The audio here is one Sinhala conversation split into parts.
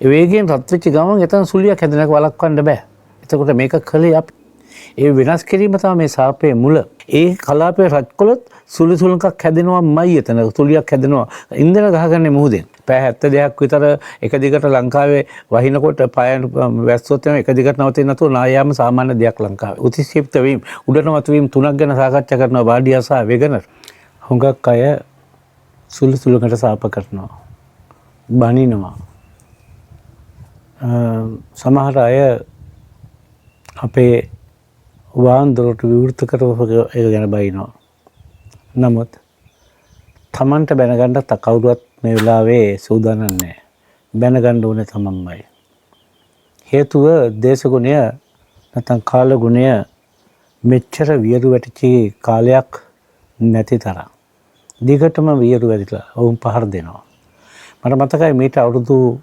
ඒ වේගයෙන් රත් වෙච්ච ගමන් එතන සුලියක් හැදෙනක වළක්වන්න බෑ. එතකොට මේක කලේ අපි ඒ වෙනස් කිරීම තමයි මේ සාපේ මුල. ඒ කලාපේ රත් කළොත් සුළි සුළඟක් හැදෙනවාමයි එතන. සුලියක් හැදෙනවා. ඉන්ධන ගහගන්නේ මුහුදෙන්. පැය 72ක් විතර එක දිගට ලංකාවේ වහිනකොට පයන වැස්සොත් එක දිගට නවතින්න නැතුව නායාම සාමාන්‍ය දෙයක් ලංකාවේ. උතිශීප්ත වීම, උඩනමත වීම තුනක් ගැන සාකච්ඡා කරනවා බාඩියා සහ වෙගනර්. හුඟක් අය සුළි සුළඟට සාප කරනවා. බනිනවා. සමහර අය අපේ වාන්දරට විවෘත කරවක ඒක ගැන බයිනවා. නමුත් තමන්ට බැනගන්න කවුරුවත් මේ වෙලාවේ සූදානම් නැහැ. බැනගන්න ඕනේ තමන්මයි. හේතුව දේශගුණය නැත්නම් කාලගුණය මෙච්චර වියරු වැටිච්ච කාලයක් නැති තරම්. දිගටම වියරු වැටිලා වුන් පහර දෙනවා. මට මතකයි මේට අවුරුදු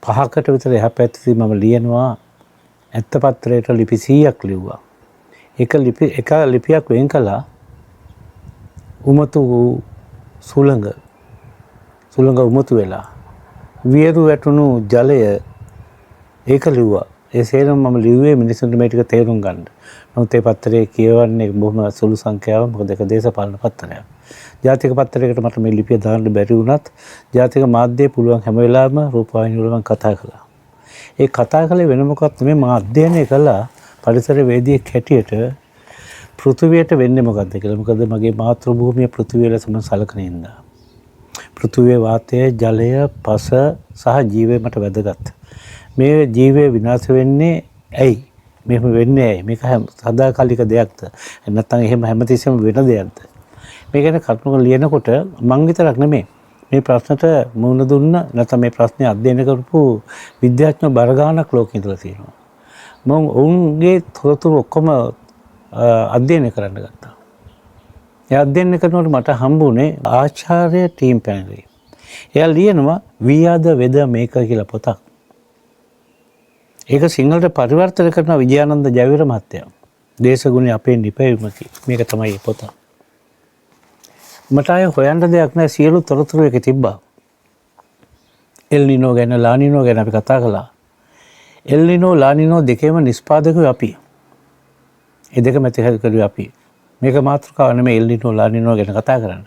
5කට විතර එහා පැත්තේ මම ලියනවා ඇත්ත පත්‍රයට ලිපි 100ක් ලිව්වා. එක ලිපියක් වෙන් කළා උමතු සුළඟ උමතු වෙලා වියරු වැටුණු ජලය ඒක ලිව්වා. ඒ සේරම මම ලිව්වේ මිනිස්සුන්ට මේ ටික තේරුම් ගන්න. නමුත් ඒ පත්‍රයේ කියවන්නේ බොහොම සුළු සංඛ්‍යාවක්. මොකද ඒක දේශපාලන පත්‍රයක්. ජාතික පත්‍රයකට මට මේ ලිපිය දාන්න බැරි වුණත් ජාතික මාධ්‍යයේ පුළුවන් හැම වෙලාවෙම රූපවාහිනිය වල මම කතා කළා. ඒ කතා කළේ වෙන මොකක්ද නෙමෙයි මම අධ්‍යයනය කළා පරිසර වේදිකෙක් හැටියට පෘථිවියට වෙන්නේ මොකද්ද කියලා. මොකද මගේ මාතෘ භූමිය පෘථිවිය ලෙස මම සලකන ඉඳා. පෘථිවියේ වාතය, ජලය, පස සහ ජීවය මට වැදගත්. මේ ජීවය විනාශ වෙන්නේ ඇයි? මෙහෙම වෙන්නේ ඇයි? මේක සදාකාලික දෙයක්ද? නැත්නම් එහෙම හැමතිස්සෙම වෙන දෙයක්ද? මේ ගැන කරුණු ලියනකොට මං විතරක් නෙමෙයි මේ ප්‍රශ්නට මුහුණ දුන්න නැත්නම් මේ ප්‍රශ්නේ අධ්‍යයනය කරපු විද්‍යාඥයෝ බරගානක් ලෝකෙ ඉඳලා තියෙනවා. මම ඔවුන්ගේ තොරතුරු ඔක්කොම අධ්‍යයනය කරන්න ගත්තා. ඒ අධ්‍යයනය කරනකොට මට හම්බුනේ ආචාර්ය ටීම් පැනලේ. එයා ලියනවා We Are the Weather Maker කියලා පොතක්. ඒක සිංහලට පරිවර්තන කරන විජයානන්ද ජයවීර මහත්තයා. දේශගුණේ අපේ නිපැයුමකි. මේක තමයි මේ පොත. මට අය හොයන්න දෙයක් නැහැ සියලු තොරතුරු එකේ තිබ්බා. එල් නිනෝ ගැන ලා නිනෝ ගැන අපි කතා කළා. එල් නිනෝ ලා නිනෝ දෙකේම නිෂ්පාදකයෝ අපි. ඒ දෙක මැද කරුවේ අපි. මේක මාතෘකාව නෙමෙයි එල් නිනෝ ලා නිනෝ ගැන කතා කරන්න.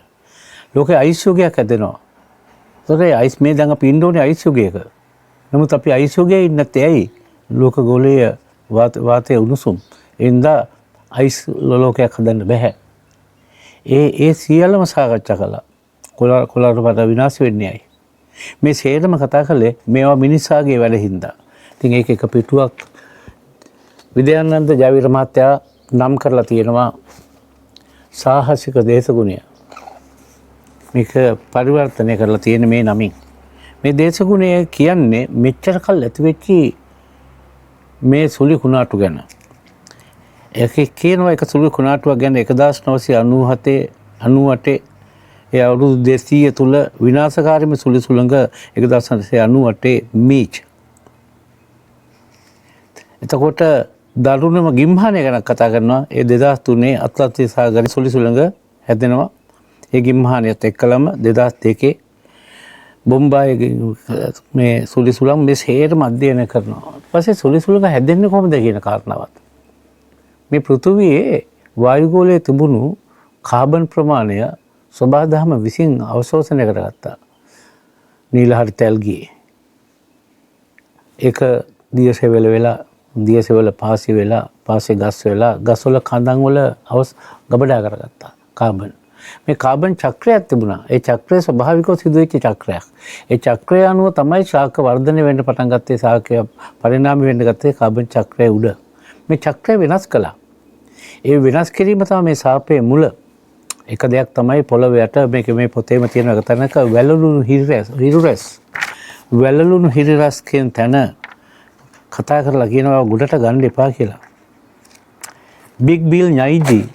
ලෝකේ අයිස් යුගයක් හැදෙනවා. ඒතකොට අයිස් මේ දැන් අපි ඉන්න ඕනේ අයිස් යුගයක. නමුත් අපි අයිස් යුගයේ ඉන්නේ නැත්තේ ඇයි? ලෝක ගෝලීය වාතයේ උණුසුම්. එින්දා අයිස් ලෝකයක් හදන්න බෑ. ඒ සියල්ලම සාකච්ඡා කළා. කොළාරපත විනාශ වෙන්නේ ඇයි? මේ සේරම කතා කළේ මේවා මිනිසාගේ වැඩ හින්දා. ඉතින් ඒක එක පිටුවක් විද්‍යානන්ද ජයවීර මහත්තයා නම් කරලා තියෙනවා සාහසික දේශගුණය. මේක පරිවර්තනය කරලා තියෙන මේ නමින්. මේ දේශගුණය කියන්නේ මෙච්චර කල් ඇති වෙච්ච මේ සුළි කුණාටු ගැන. ඒකේ කියනවා එක සුළි කුණාටුවක් ගැන 1997 ඒ අවුරුදු 200 තුල විනාශකාරීම සුළි සුළඟ 1998 මීච්. එතකොට දරුණුම ගිම්හානය ගැන කතා කරනවා. ඒ 2003 අත්ලන්තික සාගරයේ සුළි සුළඟ හැදෙනවා. ඒ ගිම්හානයත් එක්කලම 2002 බොම්බායි මේ සුළි සුළං මේ හේරම අධ්‍යයනය කරනවා. ඊපස්සේ සුළි සුළඟ හැදෙන්නේ කොහොමද කියන කාරණාවත්. මේ පෘථුවියේ වායුගෝලයේ තිබුණු කාබන් ප්‍රමාණය සබාධම විසින් අවශෝෂණය කරගත්තා. නිල හරිත ඇල්ගී. ඒක දියසෙවල වෙලා දියසෙවල පාසි වෙලා පාසි ගස් වෙලා ගස්වල කඳන් වල ගබඩා කරගත්තා කාබන්. මේ කාබන් චක්‍රයක් තිබුණා. ඒ චක්‍රය ස්වභාවිකව සිදුවෙච්ච චක්‍රයක්. ඒ චක්‍රය අනුව තමයි ශාක වර්ධනය වෙන්න පටන් ගත්තේ. ශාකය පරිණාමය වෙන්න ගත්තේ කාබන් චක්‍රය උඩ. මේ චක්‍රය වෙනස් කළා. ඒ වෙනස් කිරීම තමයි මේ සාපේ මුල. එක දෙයක් තමයි පොළොව යට මේ පොතේම තියෙන එක තැනක වැළලුණු හිරුරැස්. වැළලුණු හිරුරැස් කියන තැන කතා කරලා කියනවා ගොඩට ගන්න එපා කියලා. බිග් බිල් ඥයිජි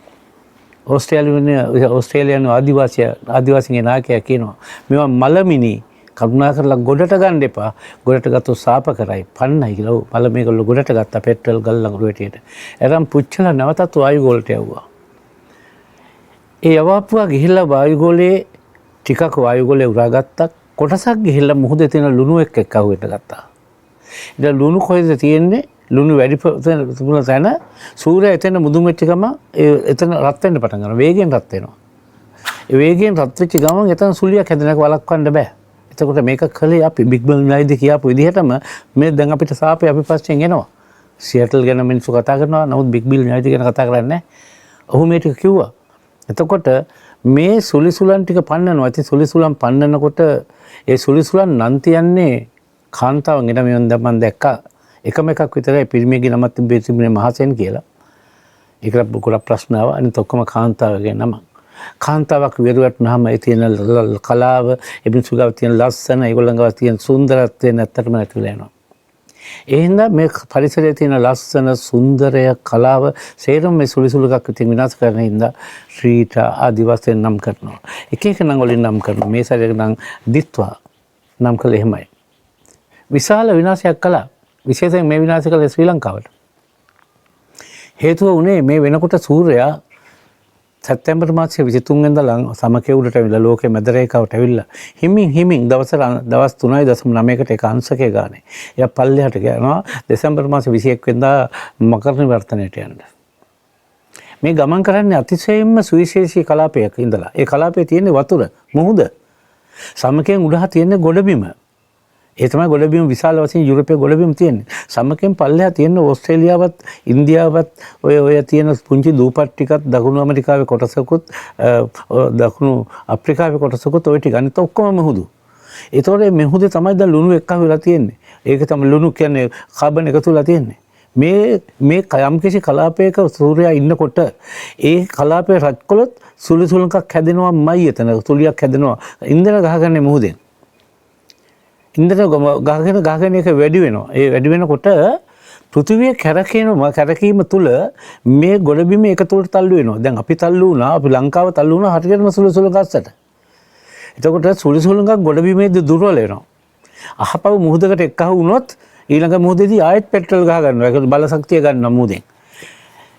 ඕස්ට්‍රේලියානු ආදිවාසීන්ගේ නායකයා කියනවා මේවා මලමිනි කරුණා කරලා ගොඩට ගන්න එපා. ගොඩට ගත්තොත් සාප කරයි පන්නයි කියලා. මල මේගොල්ලෝ ගොඩට ගත්තා පෙට්‍රල් ගල් ළඟට වැටියට. එරම් පුච්චලා නැවතත් වායුගෝලයට යවුවා. ඒ යවාපුවා ගිහිල්ලා වායුගෝලයේ ටිකක් වායුගෝලයේ උරාගත්තා. කොටසක් ගිහිල්ලා මුහුදේ තියෙන ලුණු එක්ක අහුවෙන්න ගත්තා. ඉතින් ලුණු කොහෙද තියෙන්නේ? ලුණු වැඩි තිබුණ තැන සූර්යය එතන මුදුන් වෙච්ච ගම එතන රත් වෙන්න පටන් ගන්නවා. වේගයෙන් රත් වෙනවා. ඒ වේගයෙන් රත් වෙච්ච ගමන් එතන සුලියක් හැදෙනක වළක්වන්න බෑ. එතකොට මේක කලේ අපි බිග් බන් නයිද කියාපු විදිහටම මේ දැන් අපිට සාපේ අපි පස්සෙන් එනවා. සියටල් ගැන මිනිස්සු කතා කරනවා. නමුත් බිග් බිල් නයිද ගැන කතා කරන්නේ නැහැ. ඔහු මේ ටික කිව්වා. එතකොට මේ සුලිසුලන් ටික පන්නනවා. ඉතින් සුලිසුලන් පන්නනකොට ඒ සුලිසුලන් නම් තියන්නේ කාන්තාවන් එන මම දැක්කා එකම එකක් විතරයි පිරිමියගේ නමක් තිබෙන්නේ මහසෙන් කියලා. ඒකට ගොඩක් ප්‍රශ්න ආවා. අනිත් ඔක්කොම කාන්තාවගේ නම. කාන්තාවක් විරුවට නම ඒ තියෙන කලාව, එබින්සු ගාව තියෙන ලස්සන, ඒගොල්ලන් ගාව තියෙන සුන්දරත්වය නැත්තටම නැතිලා යනවා. ඒ හින්දා මේ පරිසරයේ තියෙන ලස්සන, සුන්දරය, කලාව සේරම මේ සුලිසුලු එකක් විදිහින් විනාශ කරන හින්දා ශ්‍රීට ආදි වශයෙන් නම් කරනවා. එක එක නම් වලින් නම් කරනවා. මේ සැරේ නම් දිත්වා නම් කළේ එහෙමයි. විශාල විනාශයක් කළා. විශේෂයෙන් මේ විනාශය කළේ ශ්‍රී ලංකාවට. හේතුව උනේ මේ වෙනකොට සූර්යයා සැප්තැම්බර් මාසයේ 23 වෙනිදා සමකේ උඩට ඇවිල්ලා ලෝකේ මැද රේඛාවට ඇවිල්ලා හිමින් දවස් 3.9කට එක අංශකයේ ගානේ. එයා පල්ලෙහාට යනවා දෙසැම්බර් මාසයේ 21 වෙනිදා මකර නිවර්තනයට යන්න. මේ ගමන් කරන්නේ අතිශයින්ම සුවිශේෂී කලාපයක ඉඳලා. ඒ කලාපයේ තියෙන වතුර, මුහුද. සමකයෙන් උඩහා තියෙන ගොඩබිම. ඒ තමයි ගොඩබිම විශාල වශයෙන් යුරෝපයේ ගොඩබිම තියෙන්නේ. සමකෙන් පල්ලෙහා තියෙන ඕස්ට්‍රේලියාවත් ඉන්දියාවත් ඔය තියෙන පුංචි දූපත් ටිකත් දකුණු ඇමරිකාවේ කොටසකුත් දකුණු අප්‍රිකාවේ කොටසකුත් ඔය ටික අනිත් ඔක්කොම මුහුදු. ඒතකොට මේ මුහුදේ තමයි දැන් ලුණු එක්ක වෙලා තියෙන්නේ. ඒක තමයි ලුණු කියන්නේ කාබන් එකතු වෙලා තියෙන්නේ. මේ යම්කිසි කලාපයක සූර්යයා ඉන්නකොට ඒ කලාපයේ රත් කළොත් සුළුසුලුකක් හැදෙනවාමයි එතන. සුලියක් හැදෙනවා. ඉන්ධන ගහගන්නේ මුහුදෙන්. ඉන්දර ගහගෙන එක වැඩි වෙනවා. ඒ වැඩි වෙනකොට පෘථිවිය කැරකීම තුළ මේ ගොඩබිම එක තුලට තල්ලු වෙනවා. දැන් අපි තල්ලු වුණා, අපි ලංකාව තල්ලු වුණා හරියටම සුළුසුළු ගස්සට. එතකොට සුළුසුළුඟක් ගොඩබිමේදී දුර්වල වෙනවා. අහපව මුහුදකට එක්කහ වුණොත් ඊළඟ මුහුදේදී ආයෙත් පෙට්‍රල් ගහ ගන්නවා. ඒක බල ශක්තිය ගන්නවා මුහුදෙන්.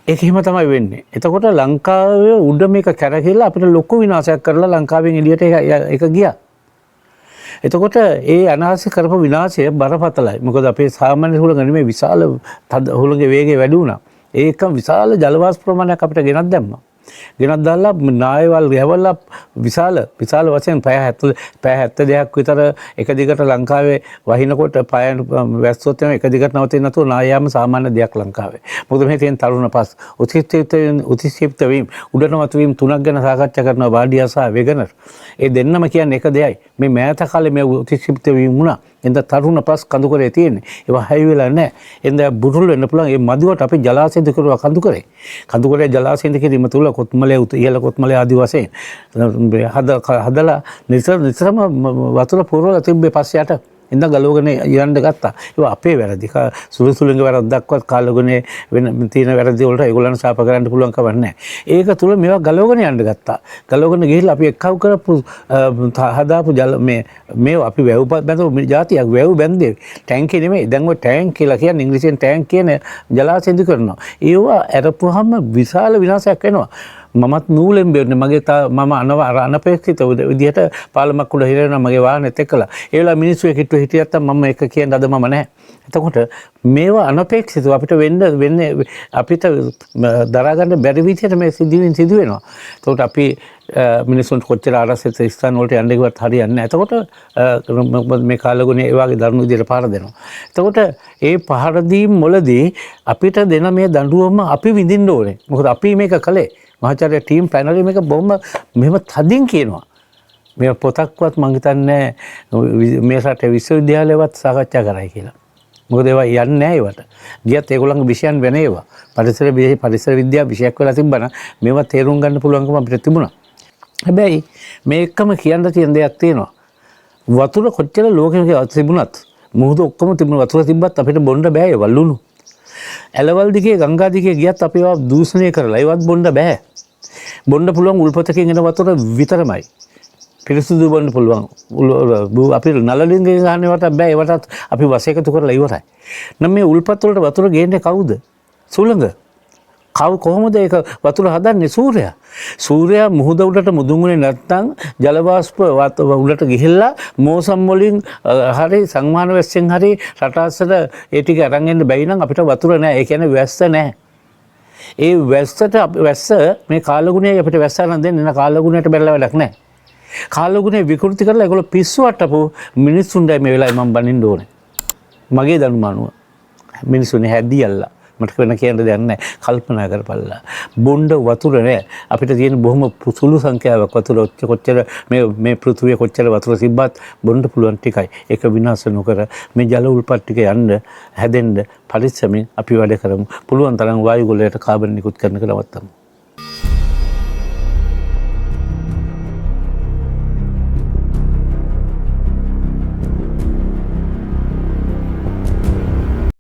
ඒක හිම තමයි වෙන්නේ. එතකොට ලංකාවේ උඩ මේක කැරකිලා අපිට ලොකු විනාශයක් කරලා ලංකාවෙන් එළියට ඒක ගියා. එතකොට ඒ අනාශය කරපු විනාශය බරපතලයි. මොකද අපේ සාමාන්‍ය හුළඟ නෙමෙයි විශාල හුළඟේ වේගය වැඩි වුණා. ඒකම විශාල ජල වාෂ්ප ප්‍රමාණයක් අපිට ගෙනත් දැම්මා. ගෙනත් දාලා නායවල් ගැවලා විශාල වශයෙන් පැය 72ක් විතර එක දිගට ලංකාවේ වහිනකොට පයන වැස්සොත් එක දිගට නවතින්න නැතුව නායයම සාමාන්‍ය දෙයක් ලංකාවේ. මොකද මේ තියෙන තරුණ පස් උත්ක්ෂිප්ත වීම උඩනවත් වීම තුනක් ගැන සාකච්ඡා කරනවා බාඩියා සහ වෙගනර්. ඒ දෙන්නම කියන්නේ එක දෙයයි. මේ මෑත කාලේ මේ උත්ක්ෂිප්ත වීම වුණා. එඳ තරුණ පස් කඳුකරේ තියෙන්නේ. ඒවා හැයි වෙලා නැහැ. එඳ බුරුල් වෙන්න පුළුවන්. මේ මදිවට අපි ජලාශය දිකරුවා කඳුකරේ. කඳුකරේ ජලාශය දිකිරීම තුල කොත්මලේ ඉහළ කොත්මලේ ආදි වශයෙන් හදලා නිතරම වතුර පුරවලා තිබ්බේ පස්සයට ඉඳන් ගලවගෙන යන්න ගත්තා. ඒක අපේ වැරදි. සුළුසුළුගේ වැරද්දක්වත් කාලගුණේ වෙන තියෙන වැරදි වලට ඒගොල්ලන් සාප කරන්න පුළුවන් කමක් නැහැ. ඒක තුල මේවා ගලවගෙන යන්න ගත්තා. ගලවගෙන ගිහිල්ලා අපි එක්කව කරපු හදාපු මේ අපි වැව් බැඳපු જાතියක් වැව් බැඳේ. ටැංකිය නෙමෙයි. දැන් ඔය ටැංක් කියලා කියන්නේ ඉංග්‍රීසියෙන් ටැංක් කියන ජලාශය ඉදි කරනවා. ඒවා අරපුවාම විශාල විනාශයක් වෙනවා. මමත් නූලෙන් බෙන්නේ මගේ මම අනපේක්ෂිත විදිහට පාලමක් උඩ හිර වෙනවා මගේ වාහනේත් එක්කලා. ඒ වෙලාව මිනිස්සු එක්කිට්ටු හිටියත් මම එක කියන අද මම නැහැ. එතකොට මේවා අනපේක්ෂිතව අපිට වෙන්නේ අපිට දරා ගන්න බැරි විදිහට මේ සිදු වෙනවා. එතකොට අපි මිනිස්සුන්ට කොච්චර ආරක්ෂිත ස්ථාන වලට යන්න ගියවත් හරියන්නේ නැහැ. එතකොට මේ කාලගුණේ ඒ වගේ දරුණු විදිහට පහර දෙනවා. එතකොට ඒ පහර දීම් වලදී අපිට දෙන මේ දඬුවම අපි විඳින්න ඕනේ. මොකද අපි මේක කළේ මහාචාර්ය ටීම් පැනල් මේක බොම්බ මෙහෙම තදින් කියනවා. මේ පොතක්වත් මං හිතන්නේ මේ රටේ විශ්වවිද්‍යාලයවත් සාකච්ඡා කරයි කියලා. මොකද ඒවා යන්නේ නැහැ ඒවට. ගියත් ඒගොල්ලන්ගේ විෂයන් වෙන ඒවා. පරිසර විද්‍යාව විෂයක් වෙලා තිබ්බනම් මේවා තේරුම් ගන්න පුළුවන්කම අපිට තිබුණා. හැබැයි මේකම කියන්න තියෙන දෙයක් තියෙනවා. වතුර කොච්චර ලෝකෙක තිබුණත් මුහුද ඔක්කොම තිබුණ වතුර තිබ්බත් අපිට බොන්න බෑ ඒවා ලුණු. ඇලවල් දිගේ ගංගා දිගේ ගියත් අපි ඒවා දූෂණය කරලා ඒවත් බොන්න බෑ. බොන්න පුළුවන් උල්පතකින් එන වතුර විතරමයි. පිරිසුදු බොන්න පුළුවන්. අපි නළලින් ගන්නවට බෑ. ඒවටත් අපි වස එකතු කරලා ඉවරයි. නම් මේ උල්පත් වලට වතුර ගේන්නේ කවුද? සුළඟ. කොහොමද ඒක වතුර හදන්නේ? සූර්යයා මුහුද උඩට මුදුන්ුනේ නැත්නම් ජල වාෂ්ප උඩට ගිහිල්ලා මෝසම් වලින් හරි සංවහන වැස්සෙන් හරි රටාසල ඒ ටික අරන් එන්න බැයි නම් අපිට වතුර නැහැ. ඒ කියන්නේ වැස්ස නැහැ. ඒ වැස්ස මේ කාලගුණයයි අපිට වැස්ස අරන් දෙන්නේ නැහැ. කාලගුණයට බැලලා වැඩක් නැහැ. කාලගුණය විකෘති කරලා ඒගොල්ලෝ පිස්සු වට්ටපු මිනිස්සුන්ටයි මේ වෙලාවේ මම බනින්න ඕනේ. මගේ දනුමානුව. මිනිස්සුනේ හැදියල්ලා. මට වෙන කියන්න දෙයක් නැහැ. කල්පනා කරපළා. බොණ්ඩ වතුර නැහැ. අපිට තියෙන බොහොම සුළු සංඛ්‍යාවක් වතුර කොච්චර මේ පෘථුවිය කොච්චර වතුර තිබ්බත් බොණ්ඩ පුළුවන් ටිකයි. ඒක විනාශ නොකර මේ ජල උල්පත් ටික යන්න හැදෙන්න පරිස්සමෙන් අපි වැඩ කරමු. පුළුවන් තරම් වායු ගොලයට කාබන් නිකුත් කරන එක නවත්තමු.